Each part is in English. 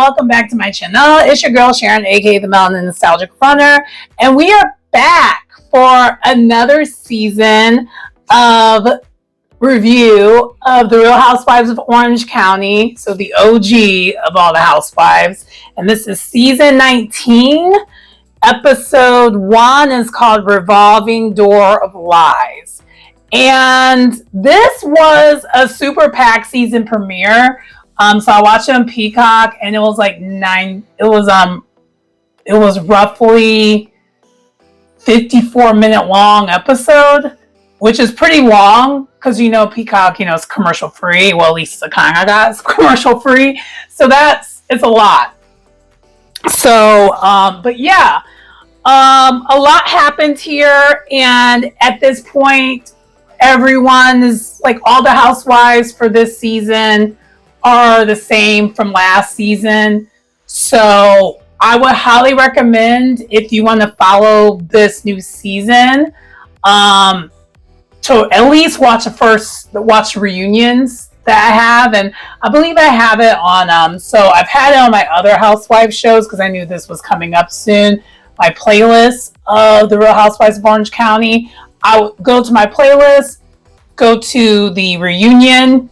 welcome back to my channel. It's your girl Sharon, aka the Melanin Nostalgic Runner, and we are back for another season of review of the Real Housewives of Orange County, so the OG of all the housewives. And this is season 19. Episode 1 is called Revolving Door of Lies. And this was a super packed season premiere. So I watched it on Peacock, and it was like it was roughly 54-minute long episode, which is pretty long because Peacock, it's commercial free. Well, at least the kind I got is commercial free. So it's a lot. So, but yeah, a lot happened here, and at this point, everyone is like, all the housewives for this season are the same from last season. So I would highly recommend, if you want to follow this new season, to at least watch reunions that I have. And I believe I have it on, so I've had it on my other housewives shows because I knew this was coming up soon. My playlist of the Real Housewives of Orange County. I would go to my playlist, go to the reunion,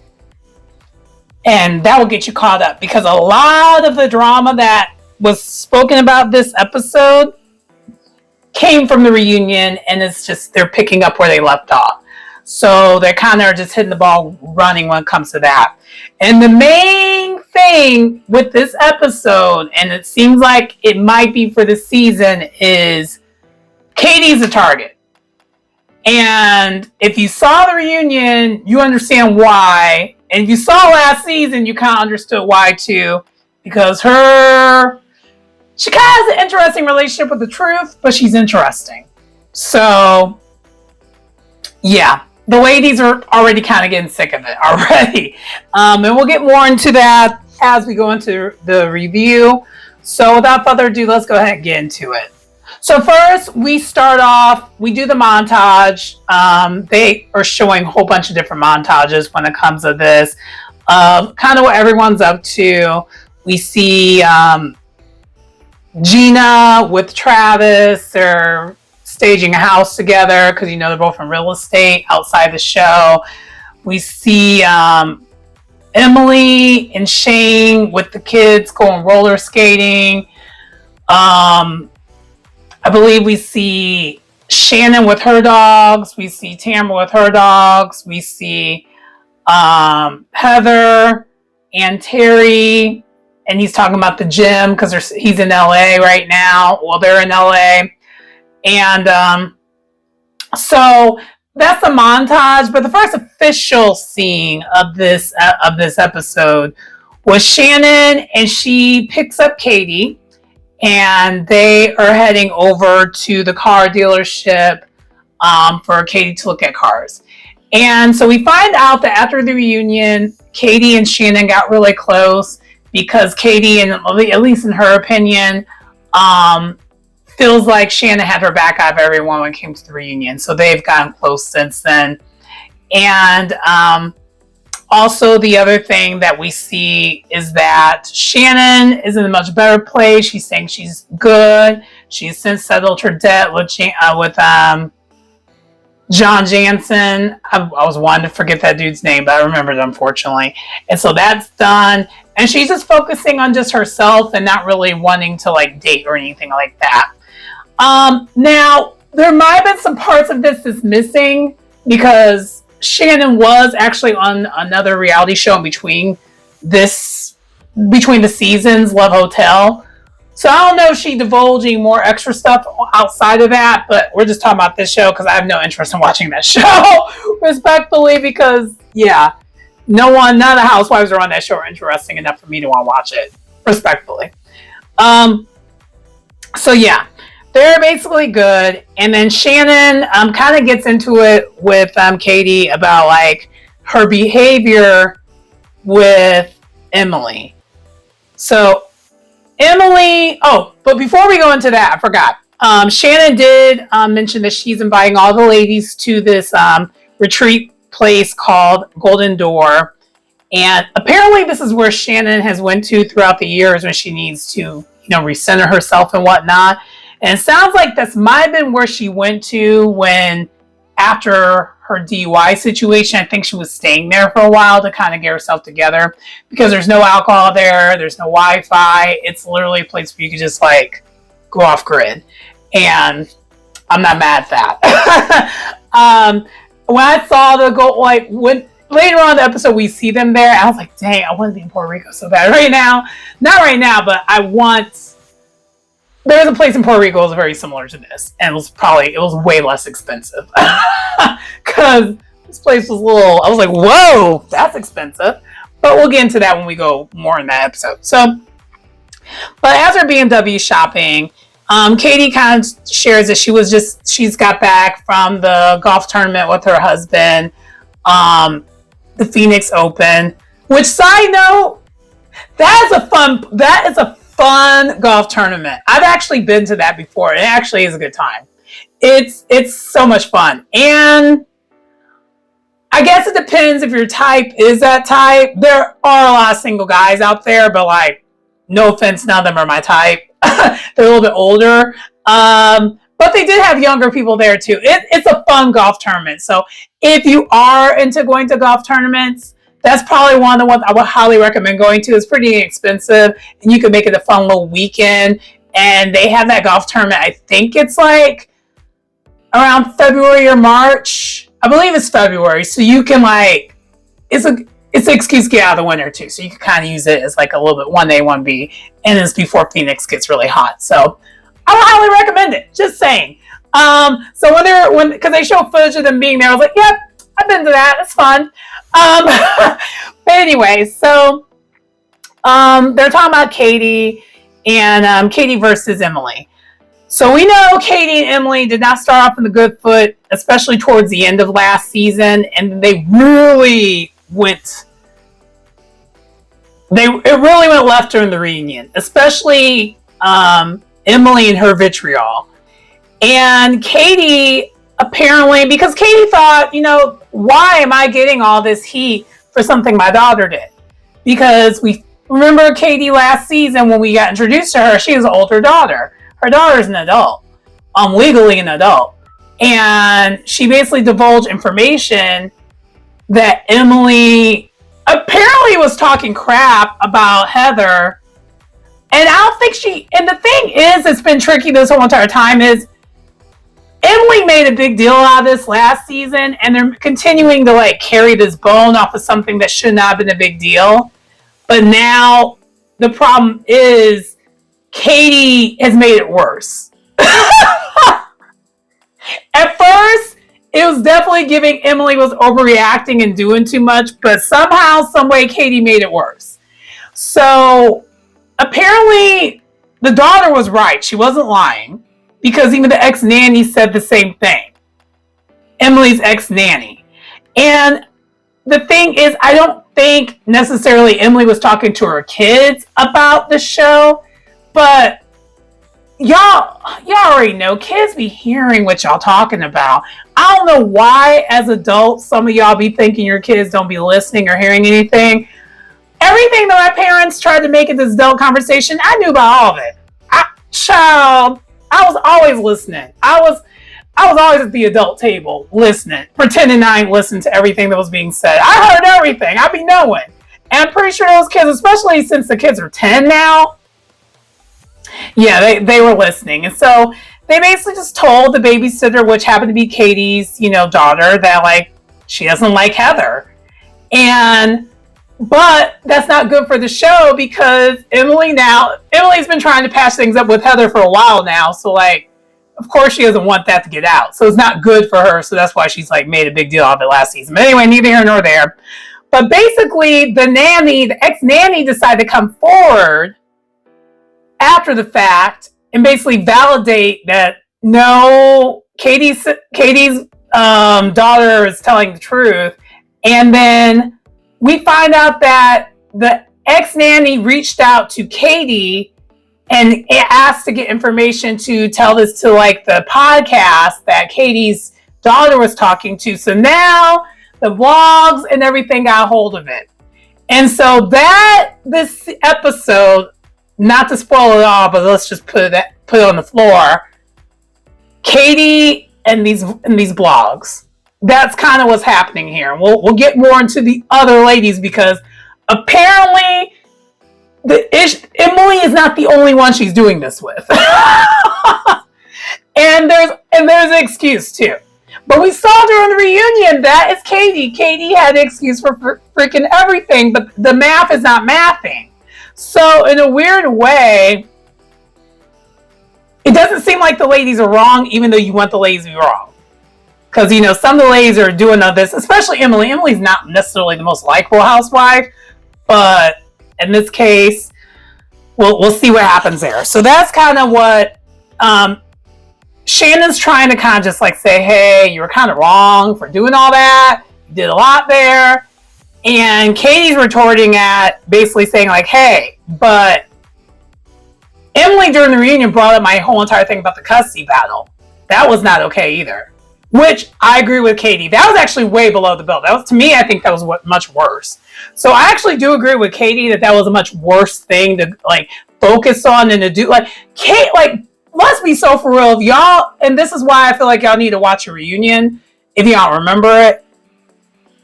and that will get you caught up, because a lot of the drama that was spoken about this episode came from the reunion, and it's just they're picking up where they left off. So they're kind of just hitting the ball running when it comes to that. And the main thing with this episode, and it seems like it might be for the season, is Katie's a target. And if you saw the reunion, you understand why. And if you saw last season, you kind of understood why too. Because she kind of has an interesting relationship with the truth, but she's interesting. So, yeah. The ladies are already kind of getting sick of it already. And we'll get more into that as we go into the review. So without further ado, let's go ahead and get into it. So first, we start off, we do the montage. They are showing a whole bunch of different montages when it comes to this. Kind of what everyone's up to. We see Gina with Travis. They're staging a house together because they're both in real estate outside the show. We see Emily and Shane with the kids going roller skating. I believe we see Shannon with her dogs. We see Tamara with her dogs. We see Heather and Terry, and he's talking about the gym because he's in LA right now. Well, they're in LA. And so that's a montage. But the first official scene of this episode was Shannon, and she picks up Katie, and they are heading over to the car dealership for Katie to look at cars. And so we find out that after the reunion, Katie and Shannon got really close because Katie, and at least in her opinion, feels like Shannon had her back out of everyone when it came to the reunion. So they've gotten close since then. And also the other thing that we see is that Shannon is in a much better place. She's saying she's good. She's since settled her debt with John Jansen. I was wanting to forget that dude's name, but I remembered it, unfortunately. And so that's done. And she's just focusing on just herself and not really wanting to date or anything like that. Now, there might have been some parts of this that's missing because Shannon was actually on another reality show in between the seasons, Love Hotel. So I don't know if she's divulging more extra stuff outside of that, but we're just talking about this show because I have no interest in watching that show, respectfully, because, yeah, none of the housewives are on that show are interesting enough for me to want to watch it, respectfully. So, yeah. They're basically good. And then Shannon kind of gets into it with Katie about her behavior with Emily. So Emily, but before we go into that, I forgot. Shannon did mention that she's inviting all the ladies to this retreat place called Golden Door. And apparently this is where Shannon has went to throughout the years when she needs to, recenter herself and whatnot. And it sounds like this might have been where she went to when, after her DUI situation, I think she was staying there for a while to kind of get herself together, because there's no alcohol there, there's no Wi-Fi. It's literally a place where you could just like go off grid. And I'm not mad at that. When I saw the go, like when later on in the episode we see them there, I was like, dang, I want to be in Puerto Rico so bad right now. Not right now, but I want. There's a place in Puerto Rico that was very similar to this, and it was way less expensive. Because this place was I was like, whoa, that's expensive. But we'll get into that when we go more in that episode. So, but as her BMW shopping, Katie kind of shares that she's got back from the golf tournament with her husband, the Phoenix Open, which, side note, that is a fun golf tournament. I've actually been to that before. It actually is a good time. It's so much fun. And I guess it depends if your type is that type. There are a lot of single guys out there, but like, no offense, none of them are my type. They're a little bit older. But they did have younger people there too. It's a fun golf tournament. So if you are into going to golf tournaments, that's probably one of the ones I would highly recommend going to. It's pretty inexpensive, and you can make it a fun little weekend. And they have that golf tournament. I think it's like around February or March. I believe it's February. So you can like, it's an excuse to get out of the winter too. So you can kind of use it as like a little bit 1A, 1B, and it's before Phoenix gets really hot. So I would highly recommend it. Just saying. So because they show footage of them being there, I was like, yep, I've been to that. It's fun. But anyway, so they're talking about Katie and Katie versus Emily. So we know Katie and Emily did not start off on the good foot, especially towards the end of last season, and they really went. It really went left during the reunion, especially Emily and her vitriol. And Katie, apparently, because Katie thought, why am I getting all this heat for something my daughter did? Because we remember Katie last season when we got introduced to her, she was an older daughter. Her daughter's an adult, legally an adult. And she basically divulged information that Emily apparently was talking crap about Heather. And I don't think and the thing is, it's been tricky this whole entire time, is Emily made a big deal out of this last season, and they're continuing to like carry this bone off of something that should not have been a big deal. But now the problem is Katie has made it worse. At first, it was definitely giving Emily was overreacting and doing too much, but somehow, some way, Katie made it worse. So apparently the daughter was right. She wasn't lying, because even the ex-nanny said the same thing. Emily's ex-nanny. And the thing is, I don't think necessarily Emily was talking to her kids about the show, but y'all already know, kids be hearing what y'all talking about. I don't know why, as adults, some of y'all be thinking your kids don't be listening or hearing anything. Everything that my parents tried to make it this adult conversation, I knew about all of it. I was always listening. I was always at the adult table listening, pretending I ain't listened to everything that was being said. I heard everything. I be knowing. And I'm pretty sure those kids, especially since the kids are 10 now, yeah, they were listening. And so they basically just told the babysitter, which happened to be Katie's, daughter, that like she doesn't like Heather. But that's not good for the show, because Emily's been trying to patch things up with Heather for a while now. So like, of course she doesn't want that to get out. So it's not good for her. So that's why she's like made a big deal out of it last season. But anyway, neither here nor there. But basically the ex-nanny decided to come forward after the fact and basically validate that no, Katie's daughter is telling the truth. And then we find out that the ex-nanny reached out to Katie and asked to get information to tell this to like the podcast that Katie's daughter was talking to. So now the vlogs and everything got a hold of it. And so this episode, not to spoil it all, but let's just put it on the floor. Katie and these blogs. That's kind of what's happening here. And we'll get more into the other ladies because apparently Emily is not the only one she's doing this with. and there's an excuse too. But we saw during the reunion that is Katie. Katie had an excuse for freaking everything, but the math is not mathing. So in a weird way, it doesn't seem like the ladies are wrong, even though you want the ladies to be wrong. Because, some of the ladies are doing all this, especially Emily. Emily's not necessarily the most likable housewife, but in this case, we'll see what happens there. So that's kind of what Shannon's trying to kind of just like say, hey, you were kind of wrong for doing all that. You did a lot there. And Katie's retorting at basically saying like, hey, but Emily during the reunion brought up my whole entire thing about the custody battle. That was not okay either. Which I agree with Katie. That was actually way below the belt. That was, to me, I think that was much worse. So I actually do agree with Katie that was a much worse thing to like focus on and to do. Like Kate, like let's be so for real, if y'all. And this is why I feel like y'all need to watch a reunion if y'all remember it.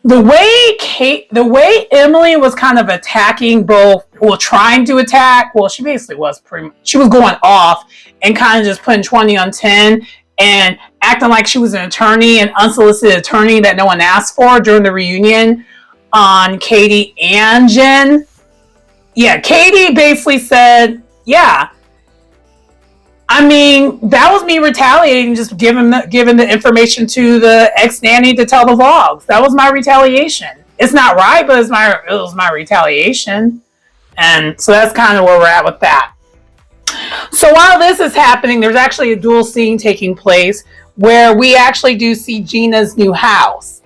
The way Emily was kind of attacking both, trying to attack. Well, she basically was she was going off and kind of just putting 20 on 10 and acting like she was an attorney, an unsolicited attorney that no one asked for during the reunion on Katie and Jen. Yeah, Katie basically said, yeah, I mean, that was me retaliating, just giving the information to the ex-nanny to tell the vlogs. That was my retaliation. It's not right, but it was my retaliation. And so that's kind of where we're at with that. So while this is happening, there's actually a dual scene taking place where we actually do see Gina's new house.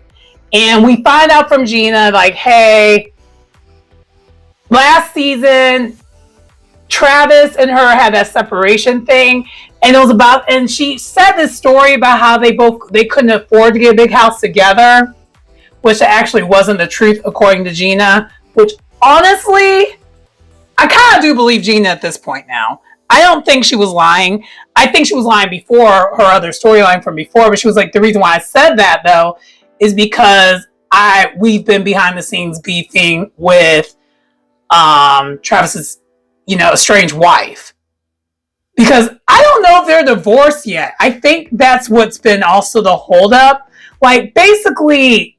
And we find out from Gina, like, hey, last season, Travis and her had that separation thing. And it was about, and she said this story about how they couldn't afford to get a big house together, which actually wasn't the truth according to Gina, which honestly, I kind of do believe Gina at this point now. I don't think she was lying. I think she was lying before her other storyline from before, but she was like, the reason why I said that though is because we've been behind the scenes beefing with Travis's, estranged wife. Because I don't know if they're divorced yet. I think that's what's been also the holdup. Like basically,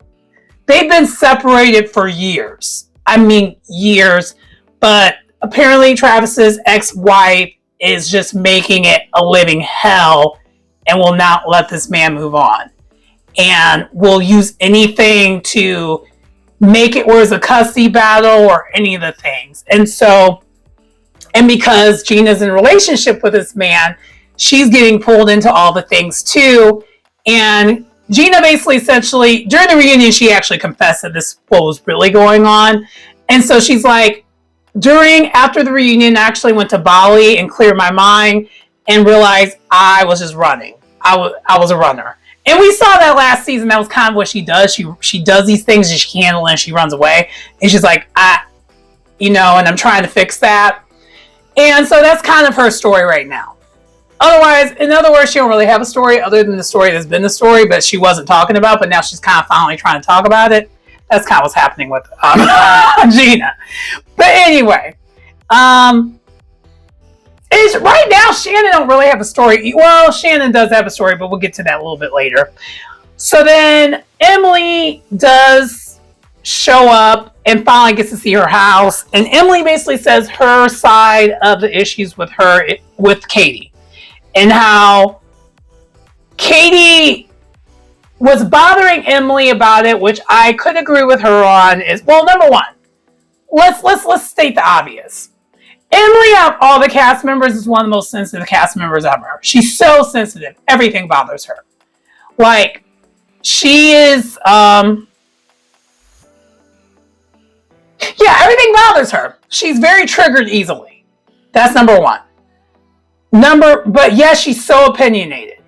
they've been separated for years. I mean, years. But apparently Travis's ex-wife is just making it a living hell and will not let this man move on. And will use anything to make it where it's a custody battle or any of the things. And because Gina's in a relationship with this man, she's getting pulled into all the things too. And Gina basically essentially, during the reunion, she actually confessed that this what was really going on. And so she's like, after the reunion, I actually went to Bali and cleared my mind and realized I was just running. I was a runner. And we saw that last season. That was kind of what she does. She does these things and she can't handle it and she runs away. And she's like, and I'm trying to fix that. And so that's kind of her story right now. Otherwise, in other words, she don't really have a story other than the story that's been the story, but she wasn't talking about, but now she's kind of finally trying to talk about it. That's kind of what's happening with Gina. But anyway, right now, Shannon don't really have a story. Well, Shannon does have a story, but we'll get to that a little bit later. So then Emily does show up and finally gets to see her house. And Emily basically says her side of the issues with Katie. And how Katie was bothering Emily about it, which I could agree with her on, is, well, number one, let's state the obvious. Emily, out of all the cast members, is one of the most sensitive cast members ever. She's so sensitive. Everything bothers her. Like, she is, everything bothers her. She's very triggered easily. That's number one. But yes, she's so opinionated.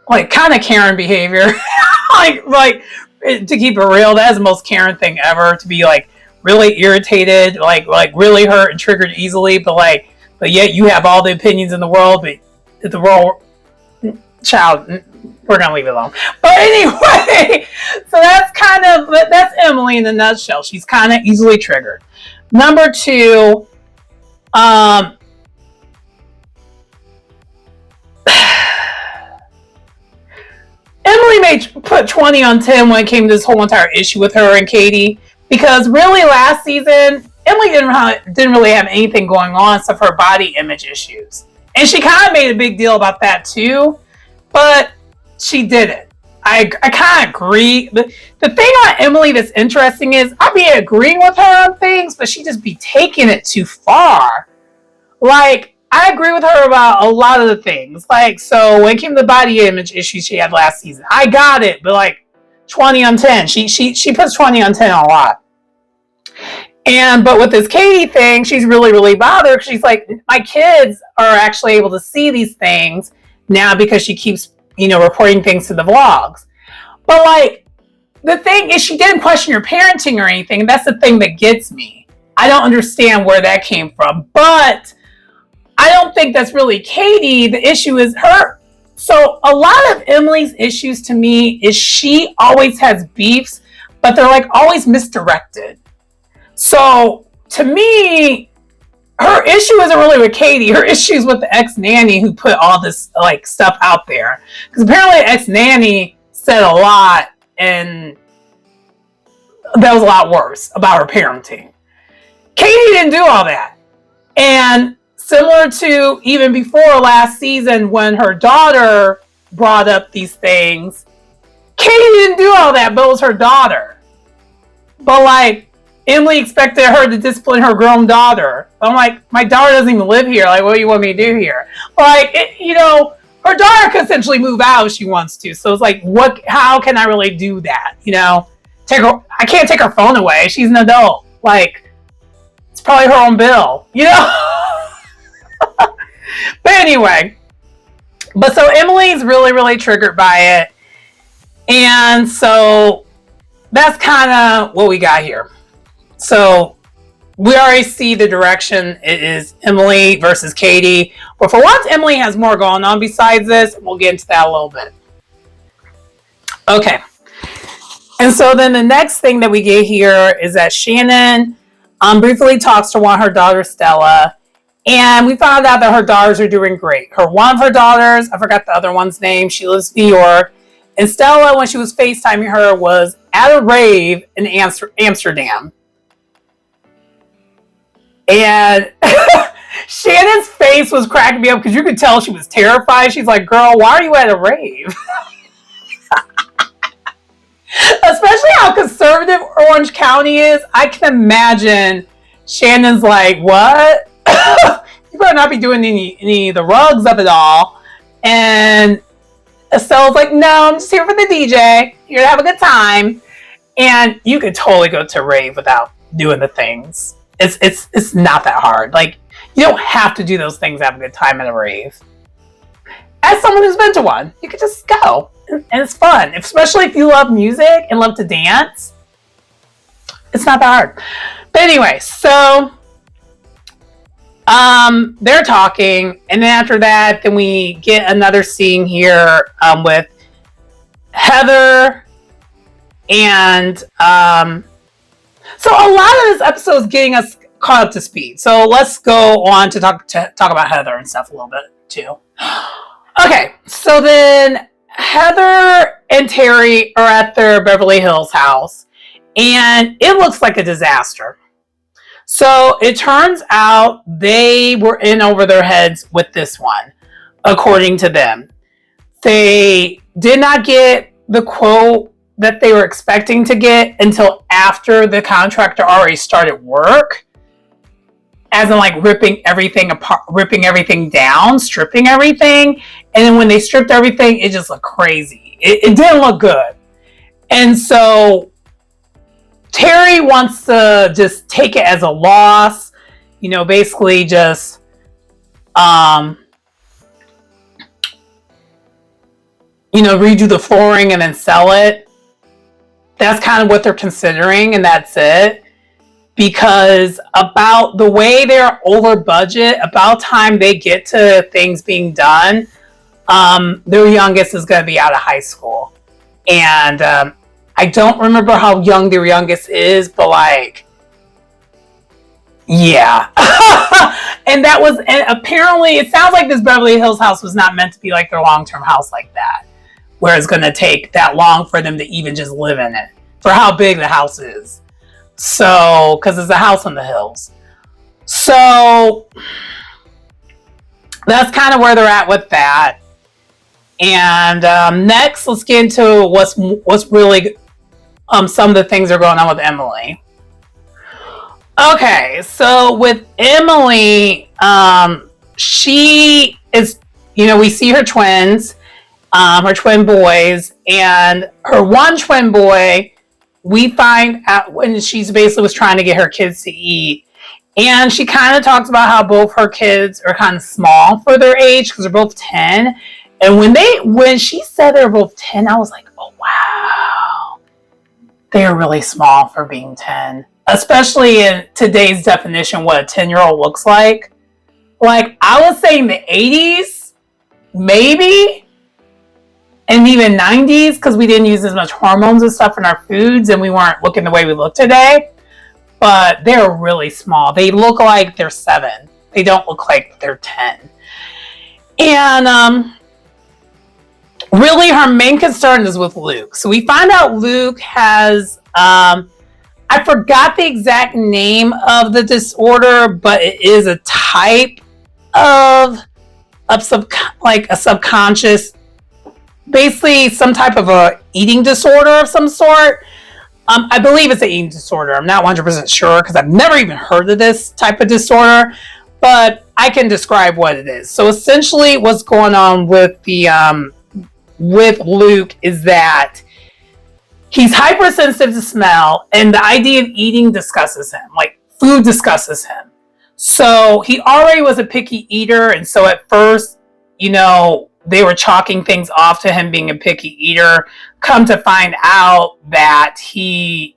Like, kind of Karen behavior. like, to keep it real, that is the most Karen thing ever, to be, like, really irritated, like really hurt and triggered easily, but yet you have all the opinions in the world, but the world, child, we're gonna leave it alone. But anyway, so that's Emily in a nutshell. She's kind of easily triggered. Number two, Emily may put 20 on 10 when it came to this whole entire issue with her and Katie, because really last season Emily didn't really have anything going on except for her body image issues, and she kind of made a big deal about that too, but she didn't. I kind of agree. The thing on Emily that's interesting is I be agreeing with her on things, but she just be taking it too far. Like, I agree with her about a lot of the things. Like, so when it came to the body image issues she had last season, I got it, but like 20 on 10. She puts 20 on 10 on a lot. But with this Katie thing, she's really, really bothered. She's like, my kids are actually able to see these things now because she keeps, reporting things to the vlogs. But like, the thing is, she didn't question your parenting or anything. And that's the thing that gets me. I don't understand where that came from, but I don't think that's really Katie. The issue is her. So a lot of Emily's issues to me is she always has beefs, but they're like always misdirected. So to me, her issue isn't really with Katie. Her issue is with the ex-nanny who put all this like stuff out there. Because apparently the ex-nanny said a lot, and that was a lot worse about her parenting. Katie didn't do all that. And similar to even before last season when her daughter brought up these things, Katie didn't do all that, but it was her daughter. But like, Emily expected her to discipline her grown daughter. I'm like, my daughter doesn't even live here. Like, what do you want me to do here? Like, her daughter can essentially move out if she wants to. So it's like, how can I really do that? I can't take her phone away. She's an adult. Like, it's probably her own bill, But anyway, so Emily's really, really triggered by it. And so that's kind of what we got here. So we already see the direction. It is Emily versus Katie. But for once, Emily has more going on besides this. We'll get into that a little bit. Okay. And so then the next thing that we get here is that Shannon briefly talks to one of her daughters, Stella. And we found out that her daughters are doing great. One of her daughters, I forgot the other one's name, she lives in New York. And Stella, when she was FaceTiming her, was at a rave in Amsterdam. And Shannon's face was cracking me up because you could tell she was terrified. She's like, girl, why are you at a rave? Especially how conservative Orange County is. I can imagine Shannon's like, what? You better not be doing any of the rugs of it all. And Estelle's like, no, I'm just here for the DJ. Here to have a good time. And you could totally go to a rave without doing the things. It's not that hard. Like, you don't have to do those things to have a good time at a rave. As someone who's been to one, you could just go. And it's fun. Especially if you love music and love to dance. It's not that hard. But anyway, so they're talking, and then after that, then we get another scene here with Heather, and so a lot of this episode is getting us caught up to speed. So let's go on to talk about Heather and stuff a little bit too. Okay, so then Heather and Terry are at their Beverly Hills house, and it looks like a disaster. So it turns out they were in over their heads with this one, according to them. They did not get the quote that they were expecting to get until after the contractor already started work. As in like ripping everything apart, ripping everything down, stripping everything. And then when they stripped everything, it just looked crazy. It didn't look good. And so Terry wants to just take it as a loss, basically just, redo the flooring and then sell it. That's kind of what they're considering, and that's it. because about the way they're over budget, about time they get to things being done, their youngest is going to be out of high school. And I don't remember how young their youngest is, but like, yeah. And apparently it sounds like this Beverly Hills house was not meant to be like their long-term house like that, where it's going to take that long for them to even just live in it, for how big the house is. So, because it's a house in the hills. So, that's kind of where they're at with that. And next, let's get into what's really some of the things that are going on with Emily. Okay, so with Emily, she is, we see her twins, her twin boys, and her one twin boy, we find out when she's basically was trying to get her kids to eat. And she kind of talks about how both her kids are kind of small for their age because they're both 10. And when she said they're both 10, I was like, oh, wow. They're really small for being 10. Especially in today's definition, what a 10-year-old looks like. Like, I was saying the 80s, maybe. And even 90s, because we didn't use as much hormones and stuff in our foods, and we weren't looking the way we look today. But they're really small. They look like they're 7. They don't look like they're 10. And really, her main concern is with Luke. So we find out Luke has, I forgot the exact name of the disorder, but it is a type of a subconscious, basically some type of a eating disorder of some sort. I believe it's an eating disorder. I'm not 100% sure because I've never even heard of this type of disorder, but I can describe what it is. So essentially what's going on with with Luke is that he's hypersensitive to smell, and the idea of eating disgusts him. Like, food disgusts him. So he already was a picky eater, and so at first, they were chalking things off to him being a picky eater. Come to find out that his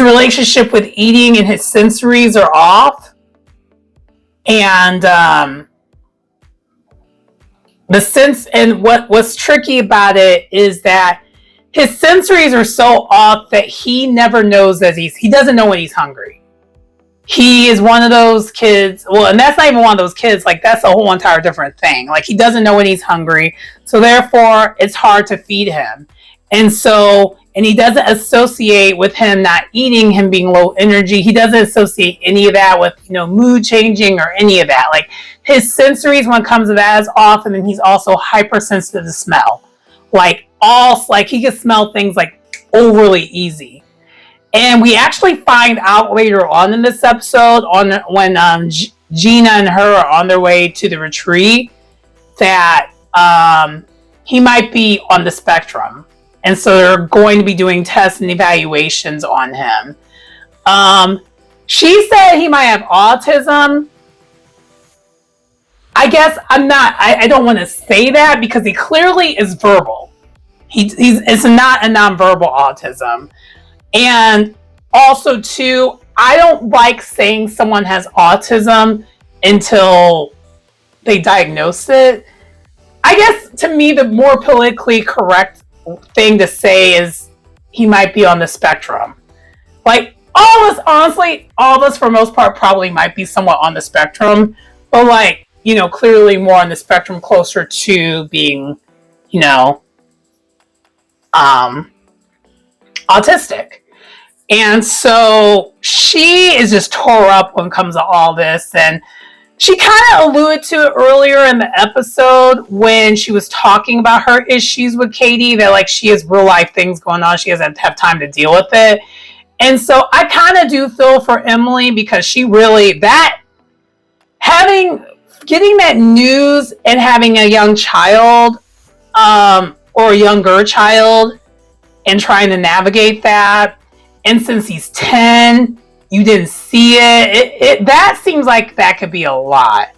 relationship with eating and his sensories are off. And what's tricky about it is that his sensories are so off that he never knows that he doesn't know when he's hungry. He is one of those kids, well, and that's not even one of those kids, like that's a whole entire different thing. Like, he doesn't know when he's hungry, so therefore it's hard to feed him. And he doesn't associate with him not eating, him being low energy. He doesn't associate any of that with, mood changing or any of that. Like, his sensories when it comes to that is off, and then he's also hypersensitive to smell. Like he can smell things like overly easy. And we actually find out later on in this episode, when Gina and her are on their way to the retreat, that he might be on the spectrum. And so they're going to be doing tests and evaluations on him. She said he might have autism. I guess I don't want to say that because he clearly is verbal. It's not a nonverbal autism. And also, too, I don't like saying someone has autism until they diagnose it. I guess, to me, the more politically correct thing to say is he might be on the spectrum. Like, all of us, for the most part, probably might be somewhat on the spectrum. But, like, clearly more on the spectrum, closer to being, autistic. And so she is just tore up when it comes to all this. And she kind of alluded to it earlier in the episode when she was talking about her issues with Katie, that like she has real life things going on. She doesn't have time to deal with it. And so I kind of do feel for Emily because she really, getting that news and having a young child, or a younger child, and trying to navigate that. And since he's 10, you didn't see it. That seems like that could be a lot.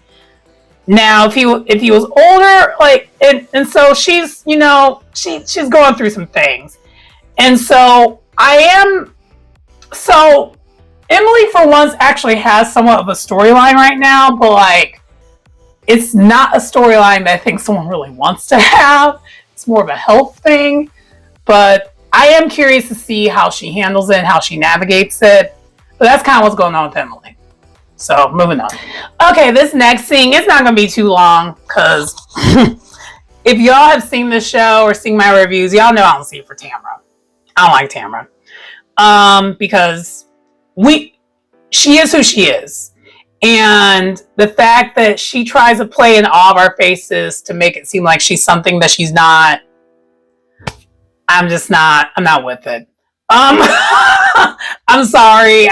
Now, if he was older, like, and so she's, she's going through some things. And so Emily for once actually has somewhat of a storyline right now, but like it's not a storyline that I think someone really wants to have. It's more of a health thing. But I am curious to see how she handles it and how she navigates it. But that's kind of what's going on with Emily. So moving on. Okay, this next scene, it's not going to be too long because if y'all have seen the show or seen my reviews, y'all know I don't see it for Tamra. I don't like Tamra. Because she is who she is. And the fact that she tries to play in all of our faces to make it seem like she's something that she's not, I'm not with it. I'm sorry.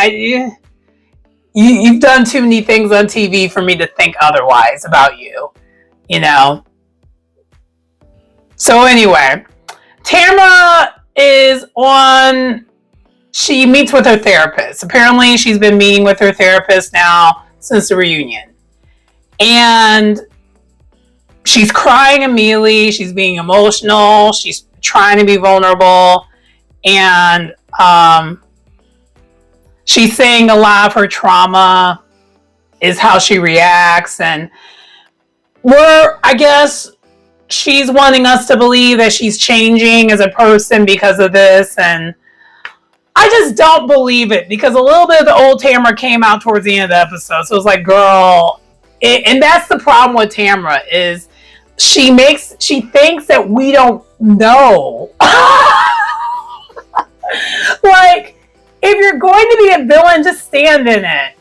You've done too many things on TV for me to think otherwise about you, you know? So anyway, Tamra she meets with her therapist. Apparently she's been meeting with her therapist now since the reunion. And she's crying immediately. She's being emotional. She's trying to be vulnerable. And she's saying a lot of her trauma is how she reacts. And I guess she's wanting us to believe that she's changing as a person because of this. And I just don't believe it because a little bit of the old Tamra came out towards the end of the episode. So it's like, girl, and that's the problem with Tamra is she thinks that we don't know. Like, if you're going to be a villain, just stand in it.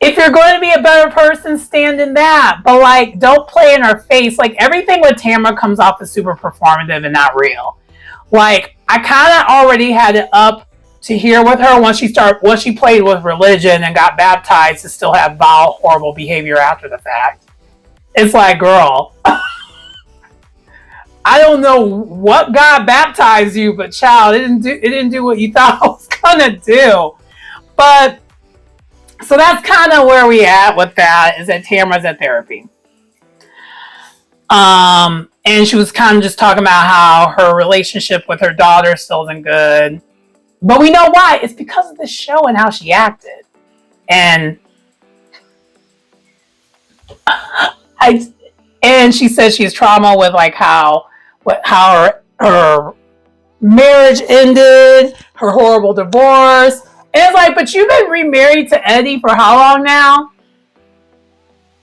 If you're going to be a better person, stand in that. But like, don't play in our face. Like, everything with Tamra comes off as super performative and not real. Like, I kind of already had it up to here with her once she played with religion and got baptized to still have vile, horrible behavior after the fact. It's like, girl, I don't know what God baptized you, but child, it didn't do what you thought it was gonna do. But so that's kind of where we at with that, is that Tamra's at therapy. And she was kind of just talking about how her relationship with her daughter still isn't good. But we know why. It's because of the show and how she acted. And she said she has trauma with like how her marriage ended, her horrible divorce. And it's like, but you've been remarried to Eddie for how long now?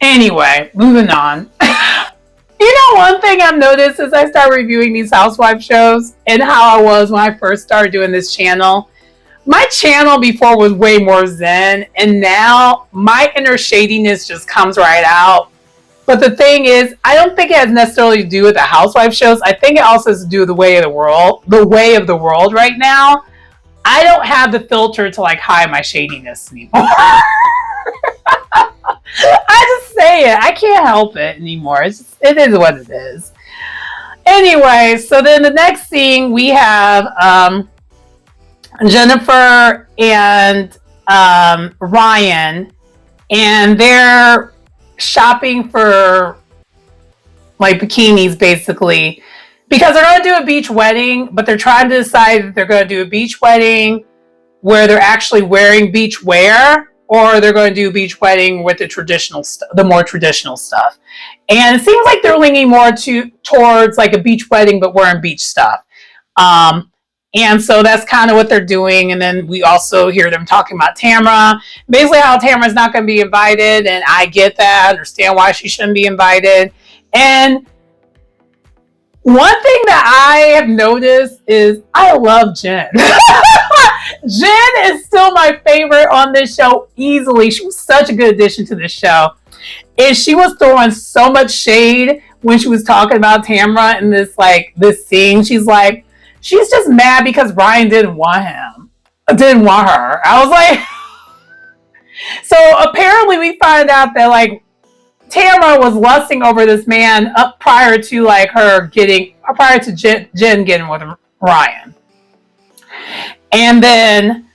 Anyway, moving on. You know, one thing I've noticed as I start reviewing these Housewives shows and how I was when I first started doing this channel. My channel before was way more zen, and now my inner shadiness just comes right out. But the thing is, I don't think it has necessarily to do with the Housewives shows. I think it also has to do with the way of the world right now. I don't have the filter to like hide my shadiness anymore. I just say it. I can't help it anymore. It is what it is. Anyway, so then the next scene we have Jennifer and Ryan, and they're shopping for like bikinis basically because they're going to do a beach wedding, but they're trying to decide if they're going to do a beach wedding where they're actually wearing beach wear, or they're going to do a beach wedding with the more traditional stuff. And it seems like they're leaning more towards like a beach wedding, but wearing beach stuff. And so that's kind of what they're doing. And then we also hear them talking about Tamra, basically how Tamra's not going to be invited. And I get that. I understand why she shouldn't be invited. And one thing that I have noticed is I love Jen. Jen is still my favorite on this show easily. She was such a good addition to this show. And she was throwing so much shade when she was talking about Tamra in this scene. She's like, she's just mad because Ryan didn't want her. I was like, so apparently we find out that like Tamra was lusting over this man up prior to Jen getting with Ryan. And then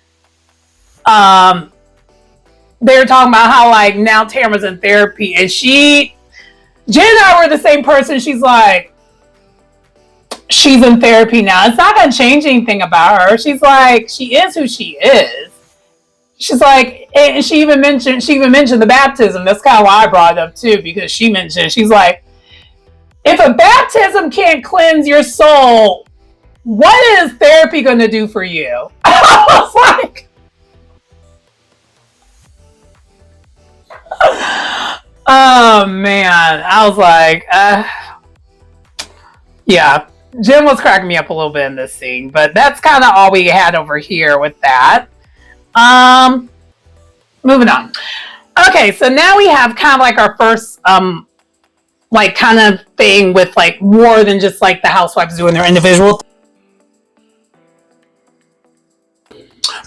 they were talking about how like now Tamra's in therapy, and Jen and I were the same person. She's like, she's in therapy now. It's not going to change anything about her. She's like, she is who she is. she's like, and she even mentioned the baptism. That's kind of why I brought it up too, because she's like, if a baptism can't cleanse your soul, what is therapy going to do for you? I was like, oh man, I was like, yeah. Jim was cracking me up a little bit in this scene, but that's kind of all we had over here with that. Moving on. Okay, so now we have kind of like our first like kind of thing with like more than just like the housewives doing their individual.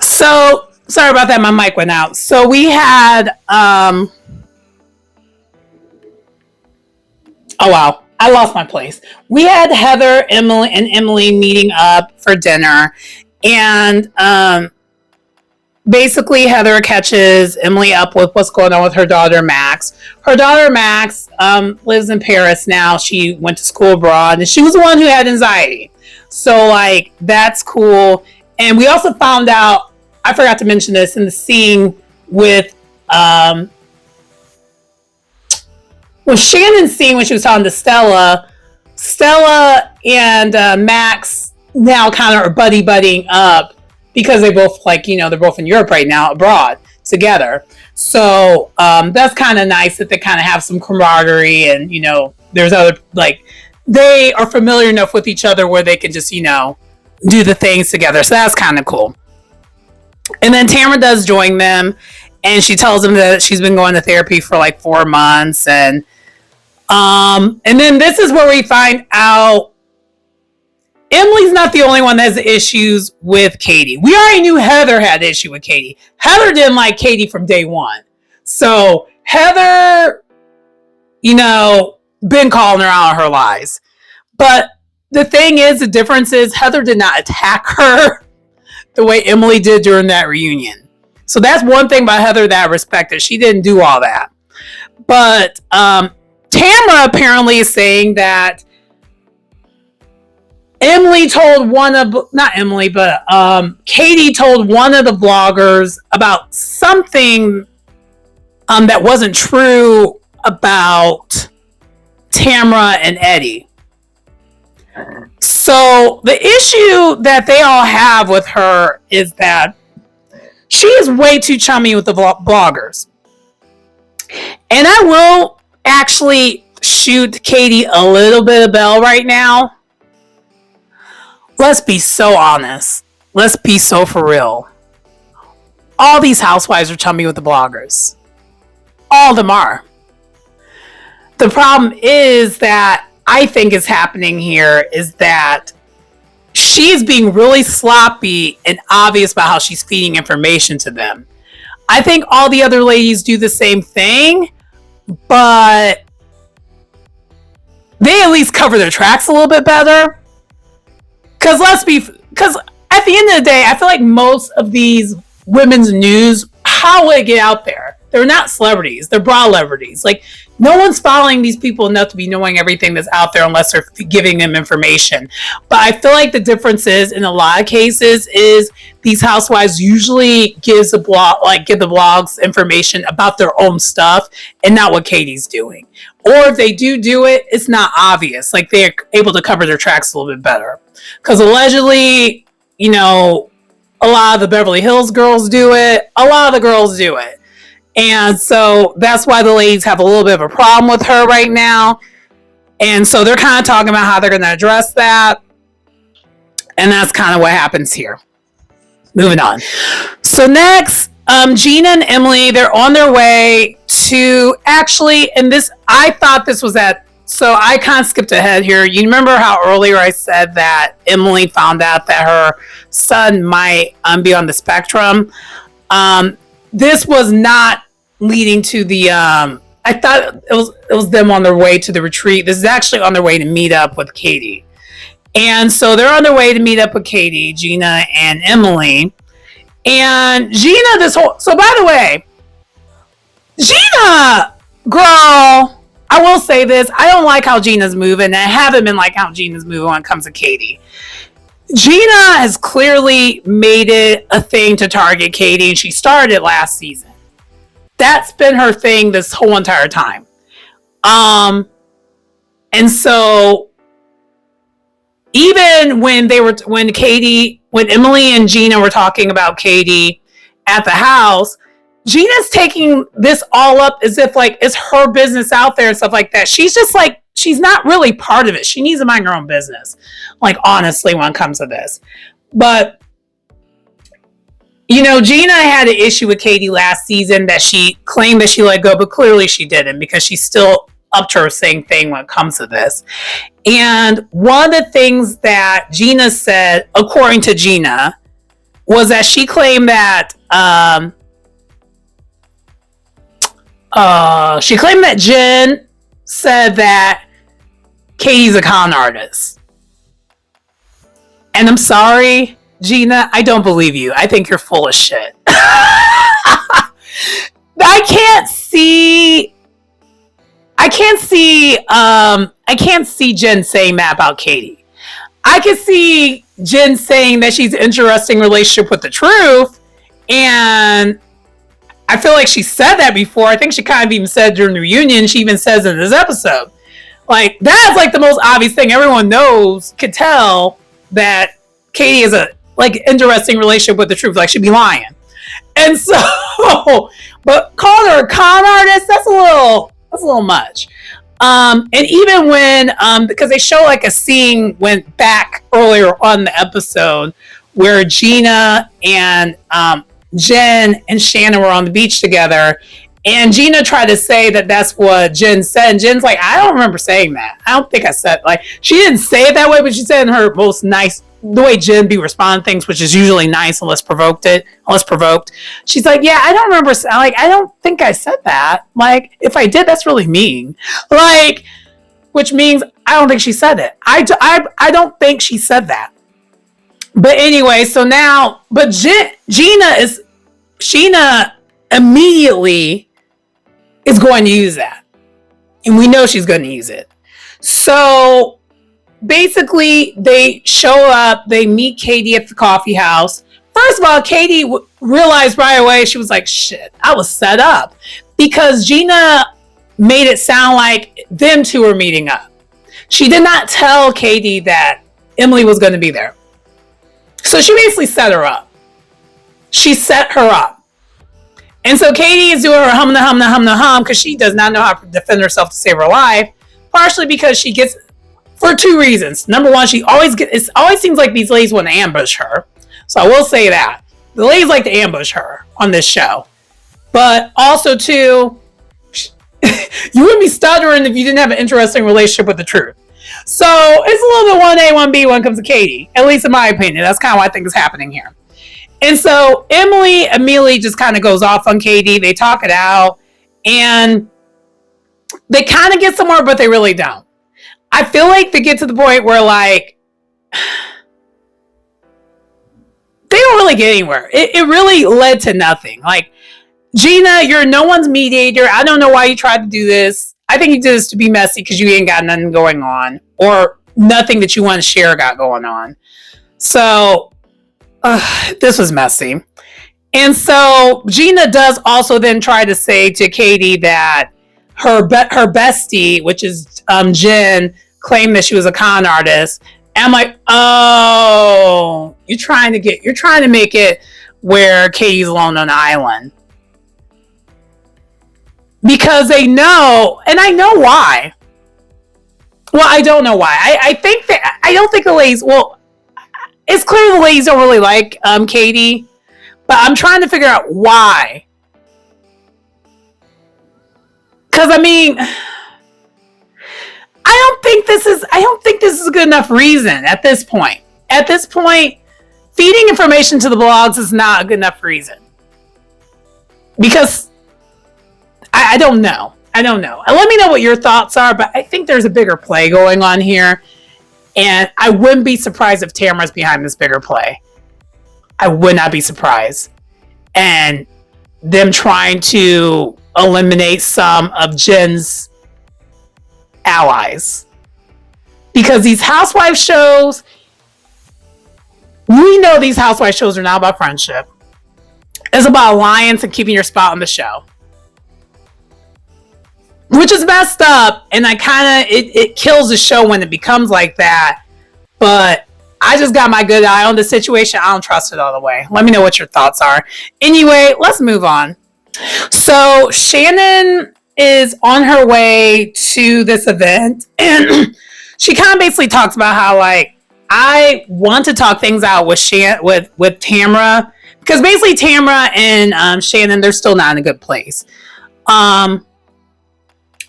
So sorry about that, my mic went out. So we had oh wow, I lost my place. We had Heather, Emily meeting up for dinner, and basically Heather catches Emily up with what's going on with her daughter Max. Her daughter Max lives in Paris now. She went to school abroad, and she was the one who had anxiety. So like that's cool. And we also found out, I forgot to mention this in the scene with Shannon's scene when she was talking to Stella and Max now kind of are buddying up because they both they're both in Europe right now, abroad together. So that's kind of nice that they kind of have some camaraderie, and there's other they are familiar enough with each other where they can just do the things together. So that's kind of cool. And then Tamara does join them, and she tells them that she's been going to therapy for like 4 months, and then this is where we find out Emily's not the only one that has issues with Katie. We already knew Heather had an issue with Katie. Heather didn't like Katie from day one. So Heather, been calling her out on her lies. But the thing is, the difference is Heather did not attack her the way Emily did during that reunion. So that's one thing about Heather that I respected. She didn't do all that. But Tamara apparently is saying that Katie told one of the vloggers about something that wasn't true about Tamara and Eddie. So the issue that they all have with her is that she is way too chummy with the bloggers. And I will actually shoot Katie a little bit of bell right now. Let's be so honest. Let's be so for real. All these housewives are chummy with the bloggers. All of them are. The problem is that I think is happening here is that she's being really sloppy and obvious about how she's feeding information to them. I think all the other ladies do the same thing, but they at least cover their tracks a little bit better. Because at the end of the day, I feel like most of these women's news, how would it get out there? They're not celebrities. They're bra-celebrities. Like, no one's following these people enough to be knowing everything that's out there unless they're giving them information. But I feel like the difference is, in a lot of cases, is these housewives usually give the blogs information about their own stuff and not what Katie's doing. Or if they do it, it's not obvious. Like, they're able to cover their tracks a little bit better. Because allegedly, a lot of the Beverly Hills girls do it. A lot of the girls do it. And so that's why the ladies have a little bit of a problem with her right now. And so they're kind of talking about how they're going to address that. And that's kind of what happens here. Moving on. So next, Gina and Emily, they're on their way to actually, and this, I thought this was so I kind of skipped ahead here. You remember how earlier I said that Emily found out that her son might be on the spectrum? This was not leading to the I thought it was them on their way to the retreat. This is actually on their way to meet up with Katie. And so they're on their way to meet up with Katie, Gina, and Emily. And Gina, so by the way, Gina, girl, I will say this. I don't like how Gina's moving. And I haven't been like how Gina's moving when it comes to Katie. Gina has clearly made it a thing to target Katie, and she started it last season. That's been her thing this whole entire time. And so even when Emily and Gina were talking about Katie at the house, Gina's taking this all up as if like it's her business out there and stuff like that. She's just like, she's not really part of it. She needs to mind her own business. Like, honestly, when it comes to this. But, Gina had an issue with Katie last season that she claimed that she let go, but clearly she didn't, because she's still up to her same thing when it comes to this. And one of the things that Gina said, according to Gina, was that she claimed that Jen said that Katie's a con artist. And I'm sorry, Gina, I don't believe you. I think you're full of shit. I can't see Jen saying that about Katie. I can see Jen saying that she's an interesting relationship with the truth, and I feel like she said that before. I think she kind of even said during the reunion. She even says in this episode, like, that's like the most obvious thing everyone knows, could tell that Katie is a like interesting relationship with the truth. Like, she'd be lying. And so, but calling her a con artist, that's a little much. And even when, because they show like a scene went back earlier on the episode where Gina and Jen and Shannon were on the beach together, and Gina tried to say that that's what Jen said, and Jen's like, I don't remember saying that. I don't think I said, like, she didn't say it that way, but she said in her most nice, the way Jen be responding to things, which is usually nice unless provoked. She's like, yeah, I don't remember, like, I don't think I said that. Like, if I did, that's really mean. Like, which means I don't think she said it. I don't think she said that. But anyway, so now, but Gina immediately is going to use that. And we know she's going to use it. So basically, they show up, they meet Katie at the coffee house. First of all, Katie realized right away, she was like, shit, I was set up. Because Gina made it sound like them two were meeting up. She did not tell Katie that Emily was going to be there. So she basically set her up. She set her up. And so Katie is doing her hum because she does not know how to defend herself to save her life. Partially because she gets, for two reasons. Number one, it always seems like these ladies want to ambush her. So I will say that. The ladies like to ambush her on this show. But also, too, you wouldn't be stuttering if you didn't have an interesting relationship with the truth. So it's a little bit 1A, 1B when it comes to Katie. At least in my opinion. That's kind of what I think is happening here. And so Emily immediately just kind of goes off on Katie. They talk it out. And they kind of get somewhere, but they really don't. I feel like they get to the point where, like, they don't really get anywhere. It really led to nothing. Like, Gina, you're no one's mediator. I don't know why you tried to do this. I think you did this to be messy because you ain't got nothing going on, or nothing that you want to share got going on. So this was messy. And so Gina does also then try to say to Katie that her bestie, which is Jen, claimed that she was a con artist. And I'm like, oh, you're trying to make it where Katie's alone on an island. Because they know, and I know why. Well, I don't know why. I don't think the ladies, well, it's clear the ladies don't really like Katie, but I'm trying to figure out why. Because, I mean, I don't think this is a good enough reason at this point. At this point, feeding information to the blogs is not a good enough reason. Because I don't know. And let me know what your thoughts are, but I think there's a bigger play going on here. And I wouldn't be surprised if Tamara's behind this bigger play. I would not be surprised. And them trying to eliminate some of Jen's allies. Because these Housewives shows, We know these housewife shows are not about friendship. It's about alliance and keeping your spot on the show, which is messed up. And I kind of it kills the show when it becomes like that. But I just got my good eye on the situation. I don't trust it all the way. Let me know what your thoughts are. Anyway, let's move on. So Shannon is on her way to this event, and she kind of basically talks about how, like, I want to talk things out with with Tamra, because basically Tamra and Shannon, they're still not in a good place.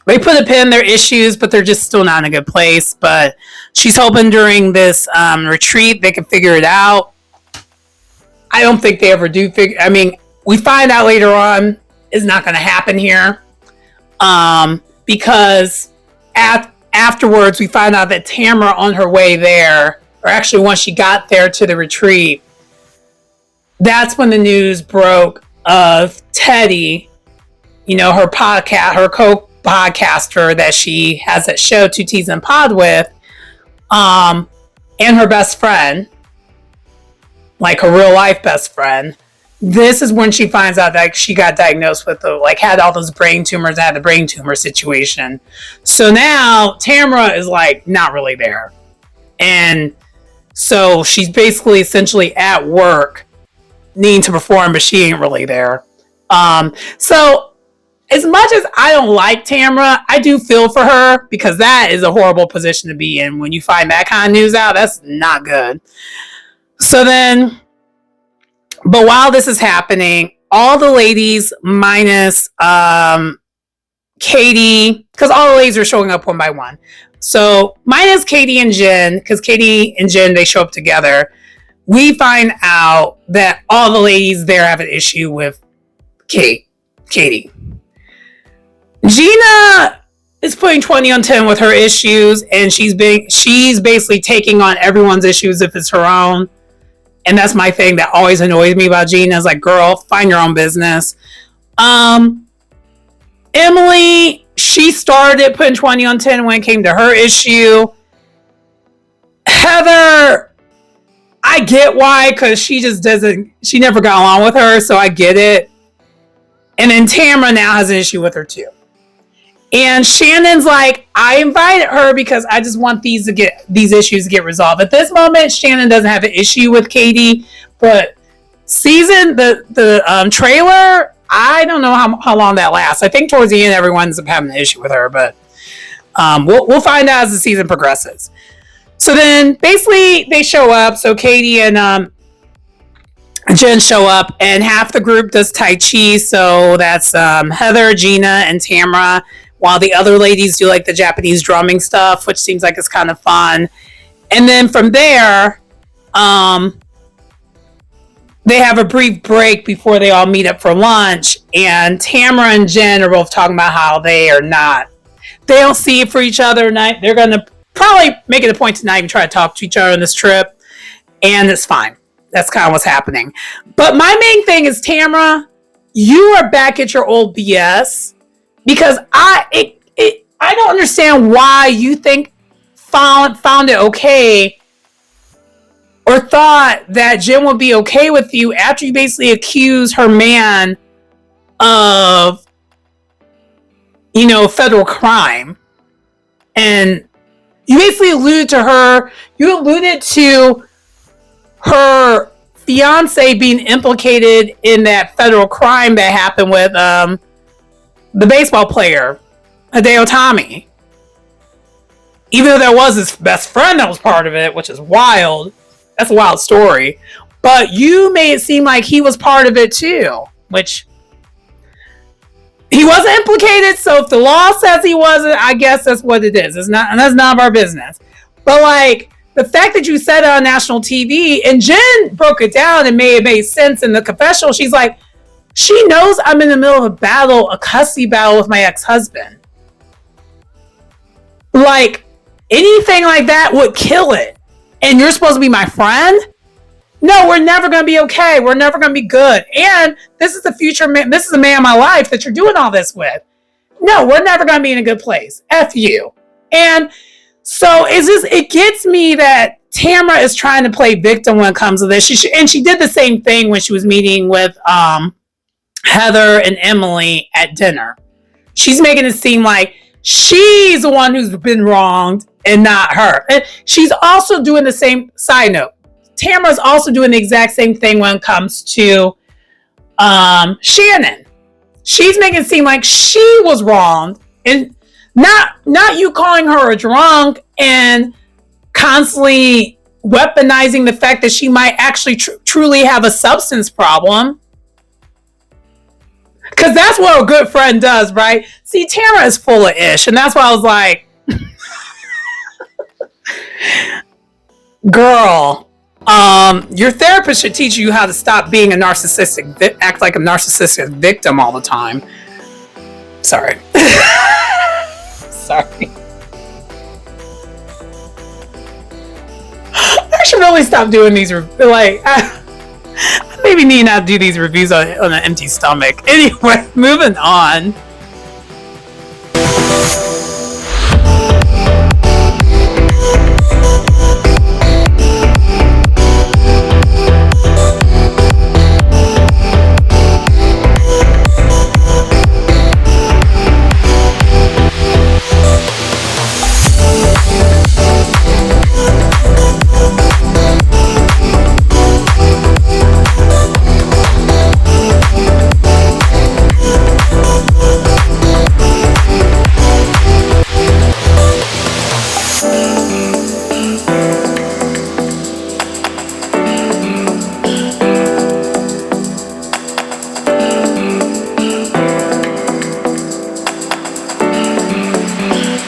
They put a pin in their issues, but they're just still not in a good place. But she's hoping during this retreat they can figure it out. I don't think they ever do figure. I mean, we find out later on it's not going to happen here, because afterwards we find out that Tamra, on her way there, or actually once she got there to the retreat, that's when the news broke of Teddy, her podcast, her co-podcaster that she has that show, Two T's and Pod with, and her best friend, like her real life best friend. This is when she finds out that she got diagnosed with had all those brain tumors, and had the brain tumor situation. So now Tamra is like not really there. And so she's basically essentially at work needing to perform, but she ain't really there. So as much as I don't like Tamra, I do feel for her, because that is a horrible position to be in. When you find that kind of news out, that's not good. So then, but while this is happening, all the ladies minus Katie, because all the ladies are showing up one by one. So minus Katie and Jen, because Katie and Jen, they show up together. We find out that all the ladies there have an issue with Katie. Gina is putting 20 on 10 with her issues, and she's basically taking on everyone's issues if it's her own. And that's my thing that always annoys me about Gina, is like, girl, find your own business. Emily, she started putting 20 on 10 when it came to her issue. Heather, I get why, because she never got along with her, so I get it. And then Tamra now has an issue with her too. And Shannon's like, I invited her because I just want these issues to get resolved. At this moment, Shannon doesn't have an issue with Katie, but the trailer, I don't know how long that lasts. I think towards the end, everyone's having an issue with her, but we'll find out as the season progresses. So then, basically, they show up. So Katie and Jen show up, and half the group does Tai Chi. So that's Heather, Gina, and Tamra, while the other ladies do like the Japanese drumming stuff, which seems like it's kind of fun. And then from there, they have a brief break before they all meet up for lunch. And Tamra and Jen are both talking about how they don't see it for each other. They're going to probably make it a point to not even try to talk to each other on this trip. And it's fine. That's kind of what's happening. But my main thing is, Tamra, you are back at your old BS, because I don't understand why you found it okay, or thought that Jen would be okay with you after you basically accused her man of, federal crime. And you basically alluded to her fiance being implicated in that federal crime that happened with the baseball player, Hideo Tommy. Even though that was his best friend that was part of it, which is wild. That's a wild story. But you made it seem like he was part of it too, which he wasn't implicated. So if the law says he wasn't, I guess that's what it is. That's none of our business. But the fact that you said it on national TV, and Jen broke it down and made sense in the confessional. She's like, she knows I'm in the middle of a custody battle with my ex-husband. Anything like that would kill it. And you're supposed to be my friend? No, we're never going to be okay. We're never going to be good. And this is the future man. This is the man of my life that you're doing all this with. No, we're never going to be in a good place. F you. And so it gets me that Tamara is trying to play victim when it comes to this. She did the same thing when she was meeting with Heather and Emily at dinner. She's making it seem like she's the one who's been wronged and not her. And she's also doing the same, side note, Tamara's also doing the exact same thing when it comes to Shannon. She's making it seem like she was wronged, and not you calling her a drunk and constantly weaponizing the fact that she might actually truly have a substance problem. Because that's what a good friend does, right? See, Tara is full of ish, and that's why I was like, girl, your therapist should teach you how to stop being a narcissistic, act like a narcissistic victim all the time. Sorry. Sorry. I should really stop doing these, like, I maybe need not do these reviews on an empty stomach. Anyway, moving on.